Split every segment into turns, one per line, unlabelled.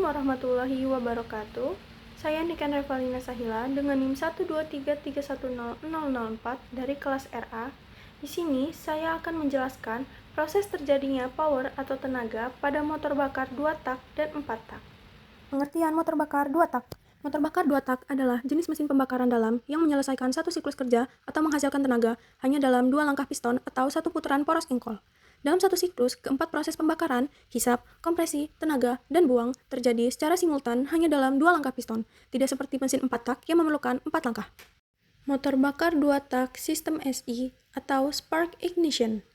Assalamualaikum warahmatullahi wabarakatuh. Saya Niken Revalina Sahila dengan NIM 123310004 dari kelas RA. Di sini saya akan menjelaskan proses terjadinya power atau tenaga pada motor bakar 2 tak dan 4 tak. Pengertian motor bakar 2 tak. Motor bakar 2 tak adalah jenis mesin pembakaran dalam yang menyelesaikan satu siklus kerja atau menghasilkan tenaga hanya dalam 2 langkah piston atau 1 putaran poros engkol. Dalam satu siklus, keempat proses pembakaran, hisap, kompresi, tenaga, dan buang terjadi secara simultan hanya dalam 2 langkah piston, tidak seperti mesin 4 tak yang memerlukan 4 langkah. Motor bakar 2 tak sistem SI atau spark ignition.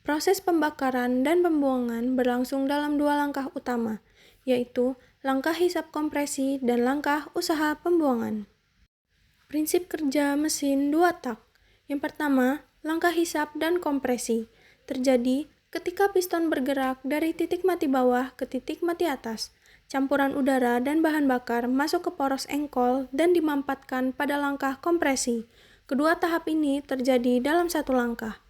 Proses pembakaran dan pembuangan berlangsung dalam 2 langkah utama, yaitu langkah hisap kompresi dan langkah usaha pembuangan. Prinsip kerja mesin 2 tak. Yang pertama, langkah hisap dan kompresi terjadi ketika piston bergerak dari titik mati bawah ke titik mati atas. Campuran udara dan bahan bakar masuk ke poros engkol dan dimampatkan pada langkah kompresi. Kedua tahap ini terjadi dalam satu langkah.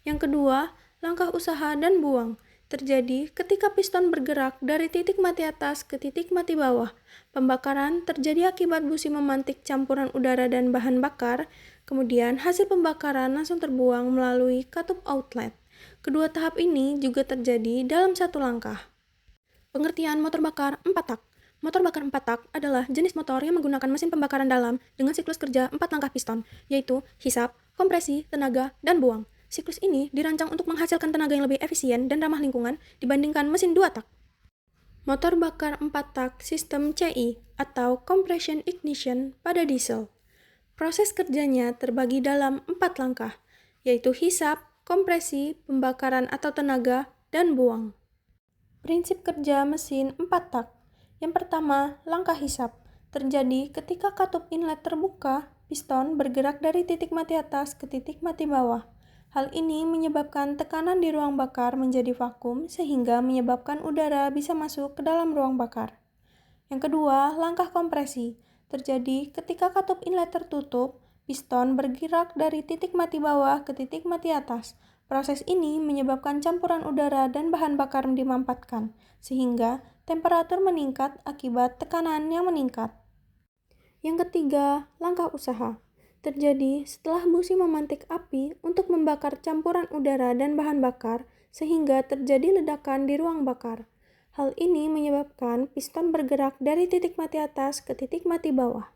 Yang kedua, langkah usaha dan buang terjadi ketika piston bergerak dari titik mati atas ke titik mati bawah. Pembakaran terjadi akibat busi memantik campuran udara dan bahan bakar, kemudian hasil pembakaran langsung terbuang melalui katup outlet. Kedua tahap ini juga terjadi dalam satu langkah. Pengertian motor bakar 4 tak. Motor bakar 4 tak adalah jenis motor yang menggunakan mesin pembakaran dalam dengan siklus kerja 4 langkah piston, yaitu hisap, kompresi, tenaga, dan buang. Siklus ini dirancang untuk menghasilkan tenaga yang lebih efisien dan ramah lingkungan dibandingkan mesin 2 tak. Motor bakar 4 tak sistem CI atau compression ignition pada diesel. Proses kerjanya terbagi dalam 4 langkah, yaitu hisap, kompresi, pembakaran atau tenaga, dan buang. Prinsip kerja mesin 4 tak. Yang pertama, langkah hisap. Terjadi ketika katup inlet terbuka, piston bergerak dari titik mati atas ke titik mati bawah. Hal ini menyebabkan tekanan di ruang bakar menjadi vakum sehingga menyebabkan udara bisa masuk ke dalam ruang bakar. Yang kedua, langkah kompresi. Terjadi ketika katup inlet tertutup, piston bergerak dari titik mati bawah ke titik mati atas. Proses ini menyebabkan campuran udara dan bahan bakar dimampatkan, sehingga temperatur meningkat akibat tekanan yang meningkat. Yang ketiga, langkah usaha. Terjadi setelah busi memantik api untuk membakar campuran udara dan bahan bakar, sehingga terjadi ledakan di ruang bakar. Hal ini menyebabkan piston bergerak dari titik mati atas ke titik mati bawah.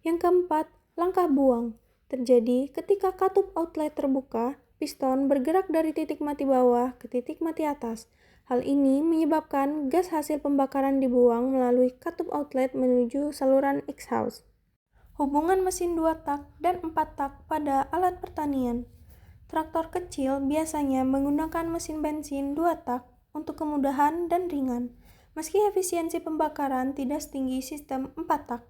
Yang keempat, langkah buang. Terjadi ketika katup outlet terbuka, piston bergerak dari titik mati bawah ke titik mati atas. Hal ini menyebabkan gas hasil pembakaran dibuang melalui katup outlet menuju saluran exhaust. Hubungan mesin 2 tak dan 4 tak pada alat pertanian. Traktor kecil biasanya menggunakan mesin bensin 2 tak untuk kemudahan dan ringan, meski efisiensi pembakaran tidak setinggi sistem 4 tak.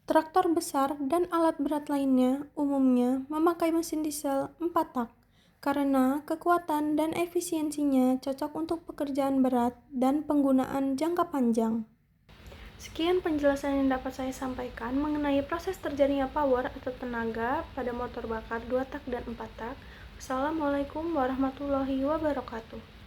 Traktor besar dan alat berat lainnya umumnya memakai mesin diesel 4 tak karena kekuatan dan efisiensinya cocok untuk pekerjaan berat dan penggunaan jangka panjang. Sekian penjelasan yang dapat saya sampaikan mengenai proses terjadinya power atau tenaga pada motor bakar 2 tak dan 4 tak. Wassalamualaikum warahmatullahi wabarakatuh.